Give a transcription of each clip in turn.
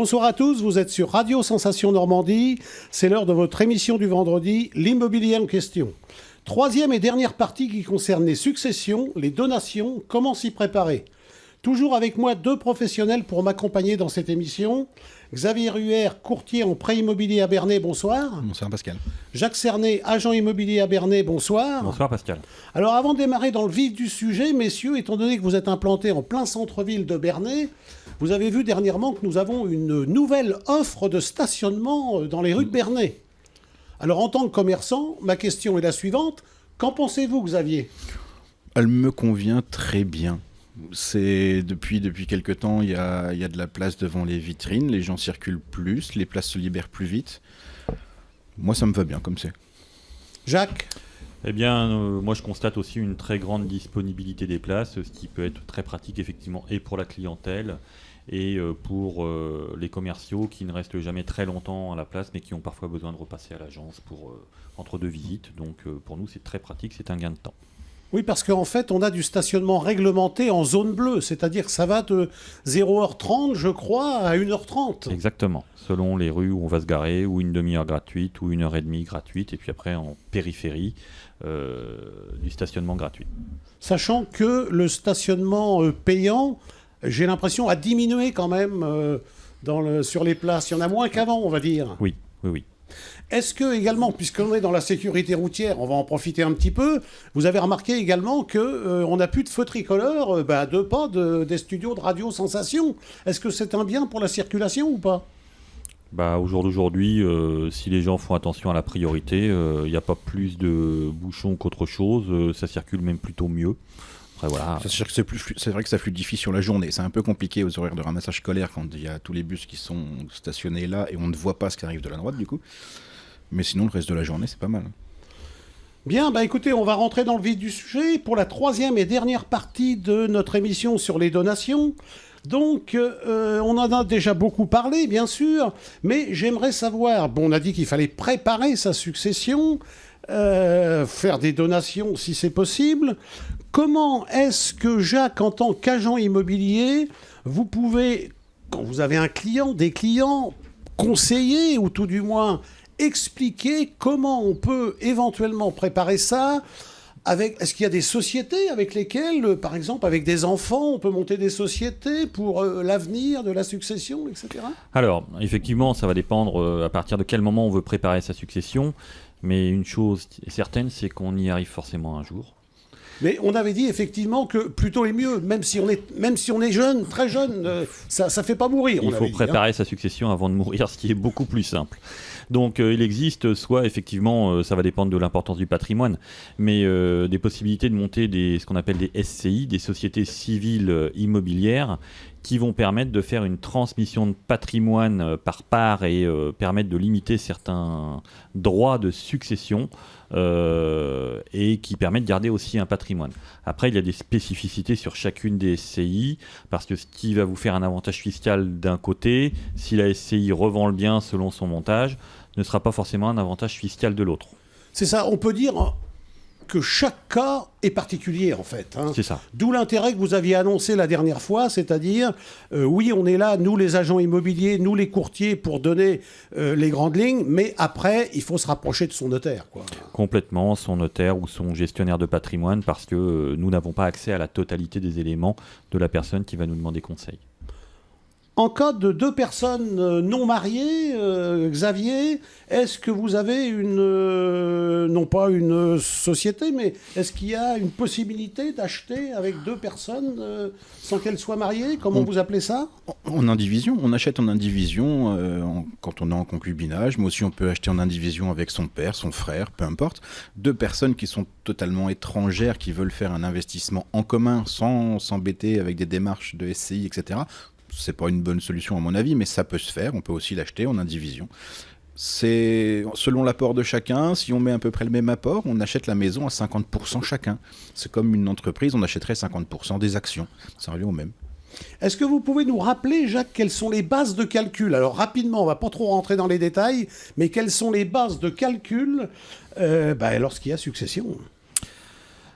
Bonsoir à tous, vous êtes sur Radio Sensation Normandie. C'est l'heure de votre émission du vendredi, l'immobilier en question. Troisième et dernière partie qui concerne les successions, les donations, comment s'y préparer. Toujours avec moi deux professionnels pour m'accompagner dans cette émission. Xavier Ruher, courtier en prêt immobilier à Bernay, bonsoir. Bonsoir Pascal. Jacques Cernet, agent immobilier à Bernay, bonsoir. Bonsoir Pascal. Alors avant de démarrer dans le vif du sujet, messieurs, étant donné que vous êtes implantés en plein centre-ville de Bernay, vous avez vu dernièrement que nous avons une nouvelle offre de stationnement dans les rues de Bernay. Alors en tant que commerçant, ma question est la suivante. Qu'en pensez-vous, Xavier ? Elle me convient très bien. Depuis quelque temps, il y a de la place devant les vitrines, les gens circulent plus, les places se libèrent plus vite. Moi, ça me va bien comme c'est. Jacques ? Eh bien, moi je constate aussi une très grande disponibilité des places, ce qui peut être très pratique effectivement et pour la clientèle et pour les commerciaux qui ne restent jamais très longtemps à la place mais qui ont parfois besoin de repasser à l'agence pour entre deux visites. Donc pour nous c'est très pratique, c'est un gain de temps. Oui, parce qu'en fait, on a du stationnement réglementé en zone bleue, c'est-à-dire que ça va de 0h30, je crois, à 1h30. Exactement, selon les rues où on va se garer, ou une demi-heure gratuite, ou 1h30 gratuite, et puis après en périphérie, du stationnement gratuit. Sachant que le stationnement payant, j'ai l'impression, a diminué quand même sur les places. Il y en a moins qu'avant, on va dire. Oui. Est-ce que également, puisqu'on est dans la sécurité routière, on va en profiter un petit peu, vous avez remarqué également qu'on n'a plus de feux tricolores à deux pas des studios de Radio Sensation. Est-ce que c'est un bien pour la circulation ou pas ? Au jour d'aujourd'hui, si les gens font attention à la priorité, il n'y a pas plus de bouchons qu'autre chose, ça circule même plutôt mieux. Après, voilà. C'est vrai que ça fluidifie sur la journée. C'est un peu compliqué aux horaires de ramassage scolaire quand il y a tous les bus qui sont stationnés là et on ne voit pas ce qui arrive de la droite du coup. Mais sinon, le reste de la journée, c'est pas mal. Bien, écoutez, on va rentrer dans le vif du sujet pour la troisième et dernière partie de notre émission sur les donations. Donc, on en a déjà beaucoup parlé, bien sûr, mais j'aimerais savoir, on a dit qu'il fallait préparer sa succession, faire des donations si c'est possible. Comment est-ce que Jacques, en tant qu'agent immobilier, vous pouvez, quand vous avez un client, des clients, conseiller ou tout du moins expliquer comment on peut éventuellement préparer ça est-ce qu'il y a des sociétés avec lesquelles, par exemple, avec des enfants, on peut monter des sociétés pour l'avenir de la succession, etc. Alors, effectivement, ça va dépendre à partir de quel moment on veut préparer sa succession. Mais une chose est certaine, c'est qu'on y arrive forcément un jour. Mais on avait dit effectivement que plutôt est mieux, même si on est jeune, très jeune, ça ne fait pas mourir. Il faut préparer sa succession avant de mourir, ce qui est beaucoup plus simple. Donc il existe soit effectivement, ça va dépendre de l'importance du patrimoine, mais des possibilités de monter ce qu'on appelle des SCI, des sociétés civiles immobilières, qui vont permettre de faire une transmission de patrimoine par part et permettre de limiter certains droits de succession et qui permettent de garder aussi un patrimoine. Après, il y a des spécificités sur chacune des SCI parce que ce qui va vous faire un avantage fiscal d'un côté, si la SCI revend le bien selon son montage, ne sera pas forcément un avantage fiscal de l'autre. C'est ça, on peut dire que chaque cas est particulier en fait. C'est ça. D'où l'intérêt que vous aviez annoncé la dernière fois, c'est-à-dire, oui, on est là, nous les agents immobiliers, nous les courtiers, pour donner les grandes lignes, mais après, il faut se rapprocher de son notaire, quoi. Complètement, son notaire ou son gestionnaire de patrimoine, parce que nous n'avons pas accès à la totalité des éléments de la personne qui va nous demander conseil. En cas de deux personnes non mariées, Xavier, est-ce que vous avez non pas une société, mais est-ce qu'il y a une possibilité d'acheter avec deux personnes sans qu'elles soient mariées ? Comment vous appelez ça ? En indivision, on achète en indivision quand on est en concubinage, mais aussi on peut acheter en indivision avec son père, son frère, peu importe. Deux personnes qui sont totalement étrangères, qui veulent faire un investissement en commun sans s'embêter avec des démarches de SCI, etc., c'est pas une bonne solution à mon avis, mais ça peut se faire. On peut aussi l'acheter en indivision. C'est selon l'apport de chacun. Si on met à peu près le même apport, on achète la maison à 50% chacun. C'est comme une entreprise, on achèterait 50% des actions. Ça revient au même. Est-ce que vous pouvez nous rappeler, Jacques, quelles sont les bases de calcul ? Alors rapidement, on ne va pas trop rentrer dans les détails, mais quelles sont les bases de calcul lorsqu'il y a succession ?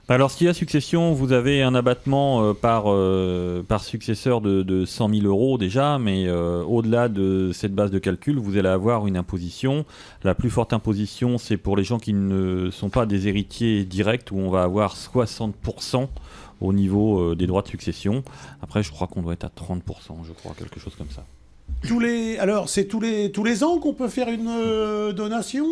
Alors, ce qui est la succession, vous avez un abattement par successeur de 100 000 euros déjà, mais au-delà de cette base de calcul, vous allez avoir une imposition. La plus forte imposition, c'est pour les gens qui ne sont pas des héritiers directs, où on va avoir 60% au niveau des droits de succession. Après, je crois qu'on doit être à 30%, je crois, quelque chose comme ça. Alors, c'est tous les ans qu'on peut faire une donation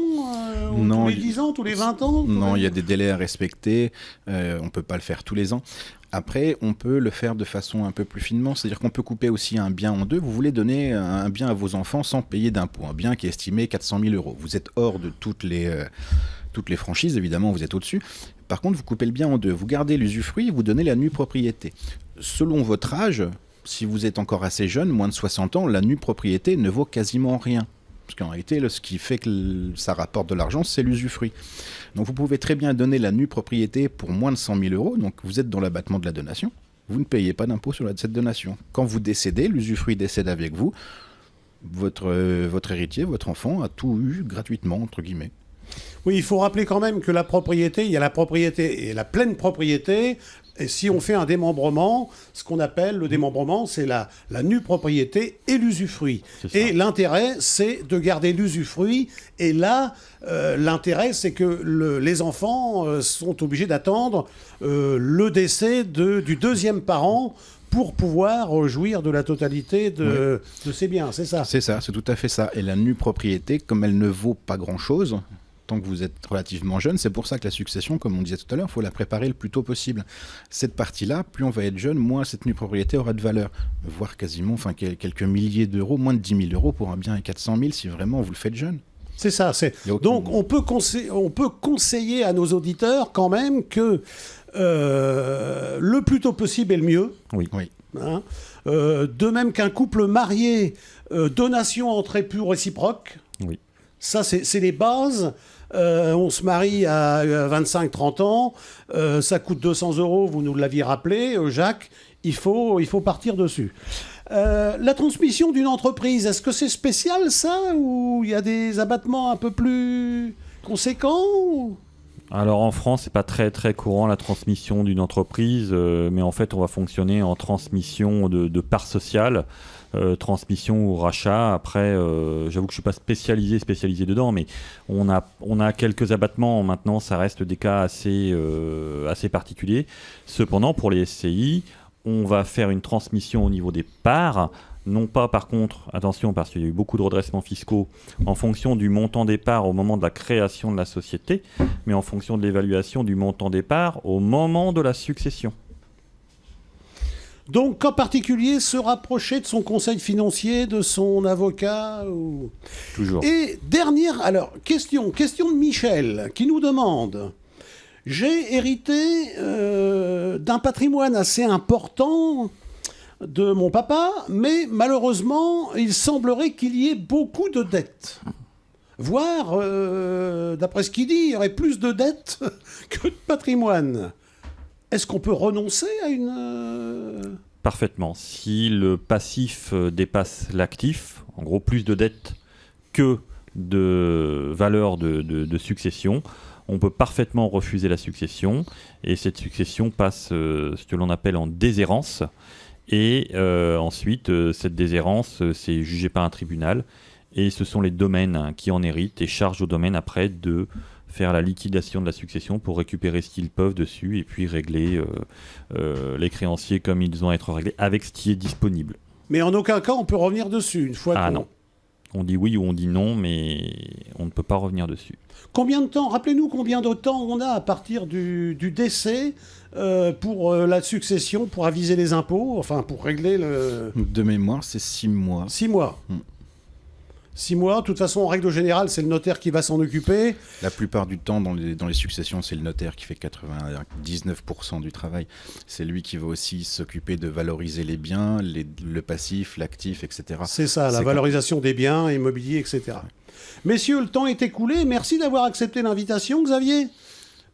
Non, tous les 10 ans, tous les 20 ans Non, il y a des délais à respecter. On ne peut pas le faire tous les ans. Après, on peut le faire de façon un peu plus finement. C'est-à-dire qu'on peut couper aussi un bien en deux. Vous voulez donner un bien à vos enfants sans payer d'impôt. Un bien qui est estimé 400 000 euros. Vous êtes hors de toutes les franchises, évidemment, vous êtes au-dessus. Par contre, vous coupez le bien en deux. Vous gardez l'usufruit et vous donnez la nue propriété. Selon votre âge, si vous êtes encore assez jeune, moins de 60 ans, la nue propriété ne vaut quasiment rien. Parce qu'en réalité, ce qui fait que ça rapporte de l'argent, c'est l'usufruit. Donc vous pouvez très bien donner la nue propriété pour moins de 100 000 euros. Donc vous êtes dans l'abattement de la donation. Vous ne payez pas d'impôt sur cette donation. Quand vous décédez, l'usufruit décède avec vous. Votre héritier, votre enfant, a tout eu gratuitement, entre guillemets. Oui, il faut rappeler quand même que la propriété, il y a la propriété et la pleine propriété. Et si on fait un démembrement, ce qu'on appelle le démembrement, c'est la nue propriété et l'usufruit. Et l'intérêt, c'est de garder l'usufruit. Et là, l'intérêt, c'est que les enfants sont obligés d'attendre le décès du deuxième parent pour pouvoir jouir de la totalité de ses biens, c'est ça? C'est ça, c'est tout à fait ça. Et la nue propriété, comme elle ne vaut pas grand-chose, tant que vous êtes relativement jeune, c'est pour ça que la succession, comme on disait tout à l'heure, il faut la préparer le plus tôt possible. Cette partie-là, plus on va être jeune, moins cette nue propriété aura de valeur. Voire quasiment quelques milliers d'euros, moins de 10 000 euros pour un bien à 400 000 si vraiment vous le faites jeune. C'est ça. Donc on peut conseiller à nos auditeurs quand même que le plus tôt possible est le mieux. Oui. Hein, de même qu'un couple marié, donation entre époux réciproque. Oui. Ça, c'est les bases. On se marie à 25-30 ans. Ça coûte 200 euros, vous nous l'aviez rappelé, Jacques. Il faut partir dessus. La transmission d'une entreprise, est-ce que c'est spécial, ça? Ou il y a des abattements un peu plus conséquents? Alors en France, c'est pas très très courant la transmission d'une entreprise, mais en fait on va fonctionner en transmission de parts sociales, transmission ou rachat. Après, j'avoue que je suis pas spécialisé dedans, mais on a quelques abattements. Maintenant, ça reste des cas assez particuliers. Cependant, pour les SCI, on va faire une transmission au niveau des parts. Non pas par contre, attention, parce qu'il y a eu beaucoup de redressements fiscaux en fonction du montant des parts au moment de la création de la société, mais en fonction de l'évaluation du montant des parts au moment de la succession. Donc, en particulier, se rapprocher de son conseil financier, de son avocat ou... Toujours. Et dernière, alors, question de Michel, qui nous demande... J'ai hérité d'un patrimoine assez important de mon papa, mais malheureusement, il semblerait qu'il y ait beaucoup de dettes. Voire, d'après ce qu'il dit, il y aurait plus de dettes que de patrimoine. Est-ce qu'on peut renoncer à une... Parfaitement. Si le passif dépasse l'actif, en gros plus de dettes que de valeur de succession, on peut parfaitement refuser la succession et cette succession passe ce que l'on appelle en déshérence. Et ensuite, cette déshérence, c'est jugé par un tribunal et ce sont les domaines qui en héritent et chargent aux domaines après de faire la liquidation de la succession pour récupérer ce qu'ils peuvent dessus et puis régler les créanciers comme ils ont à être réglés avec ce qui est disponible. Mais en aucun cas, on peut revenir dessus une fois qu'on... non. On dit oui ou on dit non, mais on ne peut pas revenir dessus. Combien de temps, rappelez-nous combien de temps on a à partir du décès pour la succession, pour aviser les impôts, enfin pour régler le... De mémoire, c'est 6 mois. 6 mois. 6 mois, de toute façon, en règle générale, c'est le notaire qui va s'en occuper. La plupart du temps, dans les successions, c'est le notaire qui fait 99% du travail. C'est lui qui va aussi s'occuper de valoriser les biens, le passif, l'actif, etc. C'est ça, la valorisation des biens immobiliers, etc. Messieurs, le temps est écoulé. Merci d'avoir accepté l'invitation, Xavier.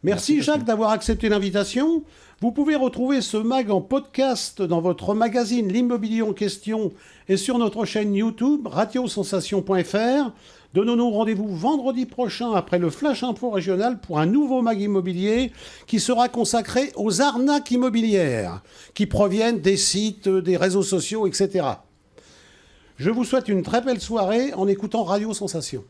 Merci Jacques d'avoir accepté l'invitation. Vous pouvez retrouver ce mag en podcast dans votre magazine L'Immobilier en question et sur notre chaîne YouTube radiosensation.fr. Donnons-nous rendez-vous vendredi prochain après le Flash Info régional pour un nouveau mag immobilier qui sera consacré aux arnaques immobilières qui proviennent des sites, des réseaux sociaux, etc. Je vous souhaite une très belle soirée en écoutant Radio Sensation.